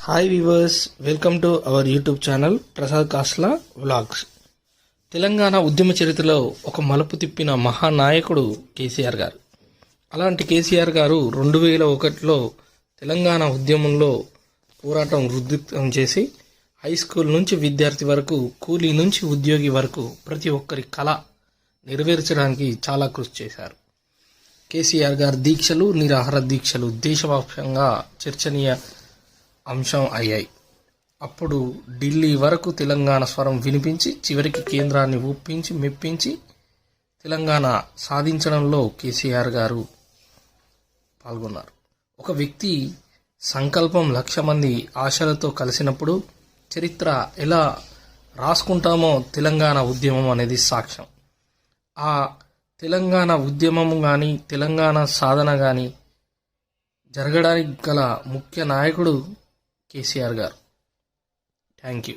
Hi viewers, welcome to our YouTube channel Prasad Kasla vlogs. Telangana ఉద్యమ చరిత్రలో ఒక మలుపు తిప్పిన మహానాయకుడు కేసీఆర్ గారు. అలాంటి కేసీఆర్ గారు 2001లో తెలంగాణ ఉద్యమంలో పోరాటం ఉధృతం చేసి హై స్కూల్ నుంచి విద్యార్థి వరకు, కూలీ నుంచి ఉద్యోగి వరకు ప్రతి ఒక్కరి కళ నెరవేర్చడానికి చాలా కృషి చేశారు. కేసీఆర్ గారి దీక్షలు, నిరాహార దీక్షలు దేశవ్యాప్తంగా చర్చనీయ అంశం అయ్యాయి. అప్పుడు ఢిల్లీ వరకు తెలంగాణ స్వరం వినిపించి చివరికి కేంద్రాన్ని ఒప్పించి మెప్పించి తెలంగాణ సాధించడంలో కేసీఆర్ గారు పాల్గొన్నారు. ఒక వ్యక్తి సంకల్పం 1,00,000 మంది ఆశలతో కలిసినప్పుడు చరిత్ర ఎలా రాసుకుంటామో తెలంగాణ ఉద్యమం అనేది సాక్ష్యం. ఆ తెలంగాణ ఉద్యమం కానీ, తెలంగాణ సాధన కానీ జరగడానికి గల ముఖ్య నాయకుడు కేసీఆర్ గారు. Thank you.